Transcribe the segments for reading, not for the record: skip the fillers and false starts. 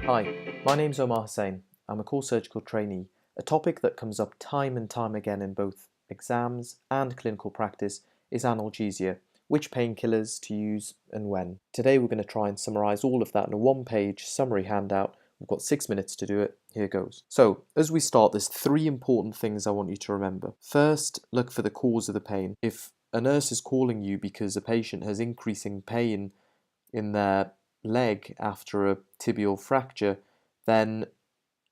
Hi, my name's Omar Hussain. I'm a core surgical trainee. A topic that comes up time and time again in both exams and clinical practice is analgesia, which painkillers to use and when. Today we're going to try and summarise all of that in a one-page summary handout. We've got 6 minutes to do it. Here goes. So, as we start, there's 3 important things I want you to remember. First, look for the cause of the pain. If a nurse is calling you because a patient has increasing pain in their leg after a tibial fracture, then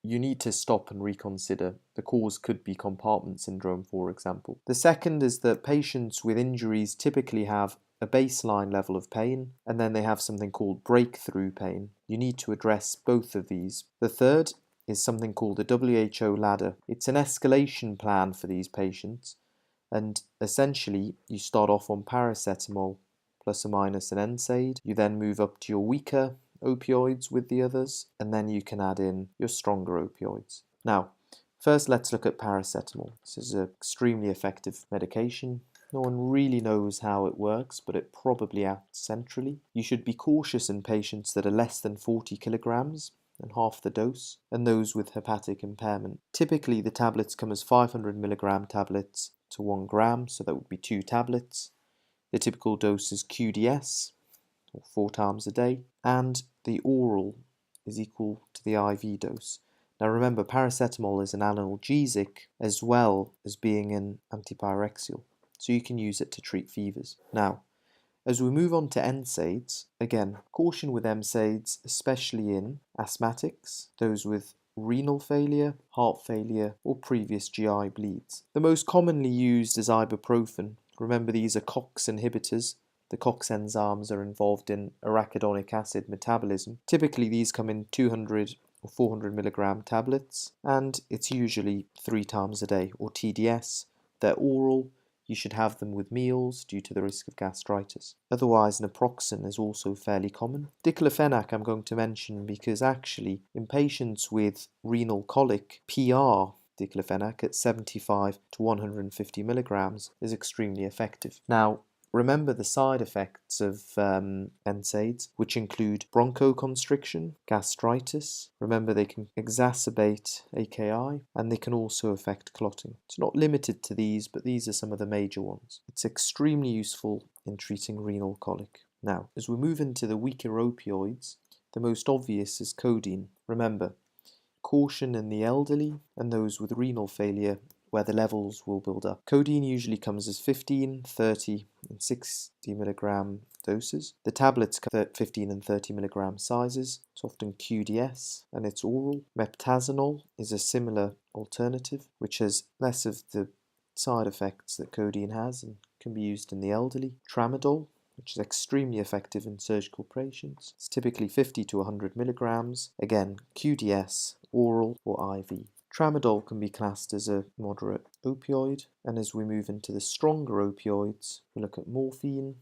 you need to stop and reconsider. The cause could be compartment syndrome, for example. The second is that patients with injuries typically have a baseline level of pain, and then they have something called breakthrough pain. You need to address both of these. The third is something called the WHO ladder. It's an escalation plan for these patients, and essentially you start off on paracetamol plus or minus an NSAID. You then move up to your weaker opioids with the others, and then you can add in your stronger opioids. Now, first let's look at paracetamol. This is an extremely effective medication. No one really knows how it works, but it probably acts centrally. You should be cautious in patients that are less than 40 kilograms and half the dose, and those with hepatic impairment. Typically, the tablets come as 500 milligram tablets to 1 gram, so that would be 2 tablets. The typical dose is QDS, or 4 times a day, and the oral is equal to the IV dose. Now remember, paracetamol is an analgesic as well as being an antipyrexial, so you can use it to treat fevers. Now, as we move on to NSAIDs, again, caution with NSAIDs, especially in asthmatics, those with renal failure, heart failure, or previous GI bleeds. The most commonly used is ibuprofen. Remember, these are COX inhibitors. The COX enzymes are involved in arachidonic acid metabolism. Typically, these come in 200 or 400 milligram tablets, and it's usually 3 times a day, or TDS. They're oral. You should have them with meals due to the risk of gastritis. Otherwise, naproxen is also fairly common. Diclofenac I'm going to mention because actually, in patients with renal colic, PR diclofenac at 75 to 150 milligrams is extremely effective. Now, remember the side effects of NSAIDs, which include bronchoconstriction, gastritis. Remember, they can exacerbate AKI, and they can also affect clotting. It's not limited to these, but these are some of the major ones. It's extremely useful in treating renal colic. Now, as we move into the weaker opioids, the most obvious is codeine. Remember, caution in the elderly and those with renal failure where the levels will build up. Codeine usually comes as 15, 30 and 60 milligram doses. The tablets come at 15 and 30 milligram sizes. It's often QDS and it's oral. Meptazanol is a similar alternative which has less of the side effects that codeine has and can be used in the elderly. Tramadol, which is extremely effective in surgical patients. It's typically 50 to 100 milligrams. Again, QDS, oral or IV. Tramadol can be classed as a moderate opioid, and as we move into the stronger opioids, we look at morphine.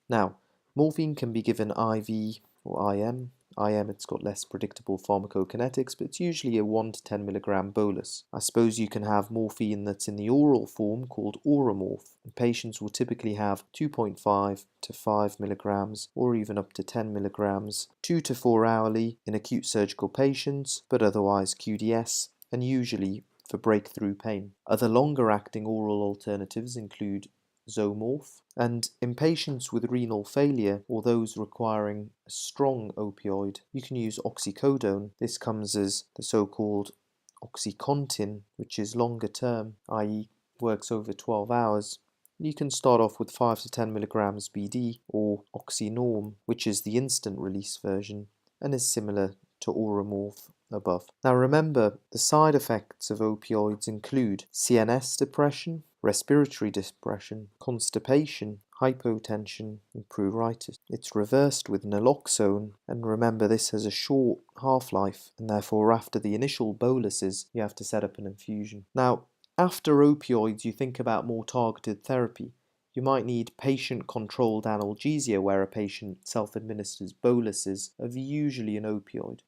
Now, morphine can be given IV or IM. IM, it's got less predictable pharmacokinetics, but it's usually a 1 to 10 milligram bolus. I suppose you can have morphine that's in the oral form called Oromorph. Patients will typically have 2.5 to 5 milligrams or even up to 10 milligrams, 2 to 4 hourly in acute surgical patients, but otherwise QDS, and usually for breakthrough pain. Other longer-acting oral alternatives include Zomorph, and in patients with renal failure or those requiring a strong opioid, you can use oxycodone. This comes as the so-called OxyContin, which is longer term, i.e. works over 12 hours. You can start off with 5 to 10 milligrams BD or Oxynorm, which is the instant release version and is similar to Oromorph above. Now remember, the side effects of opioids include CNS depression, respiratory depression, constipation, hypotension, and pruritus. It's reversed with naloxone, and remember this has a short half-life, and therefore after the initial boluses, you have to set up an infusion. Now, after opioids, you think about more targeted therapy. You might need patient-controlled analgesia where a patient self-administers boluses of usually an opioid.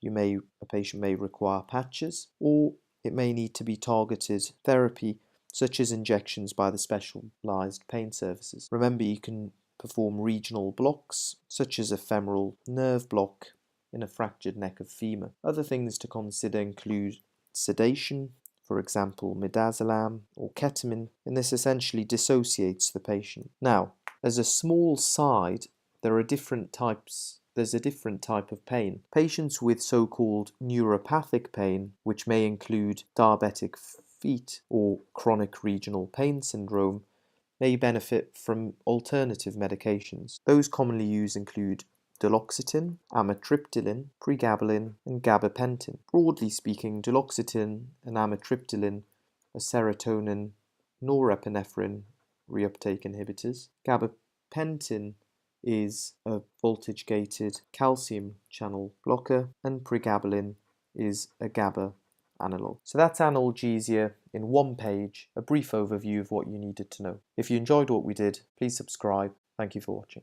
A patient may require patches, or it may need to be targeted therapy such as injections by the specialized pain services. Remember, you can perform regional blocks such as a femoral nerve block in a fractured neck of femur. Other things to consider include sedation, for example midazolam or ketamine, and this essentially dissociates the patient. Now, as a small side, there's a different type of pain. Patients with so-called neuropathic pain, which may include diabetic feet or chronic regional pain syndrome, may benefit from alternative medications. Those commonly used include duloxetine, amitriptyline, pregabalin, and gabapentin. Broadly speaking, duloxetine and amitriptyline are serotonin, norepinephrine reuptake inhibitors. Gabapentin is a voltage-gated calcium channel blocker, and pregabalin is a GABA analog. So that's analgesia in one page, a brief overview of what you needed to know. If you enjoyed what we did, please subscribe. Thank you for watching.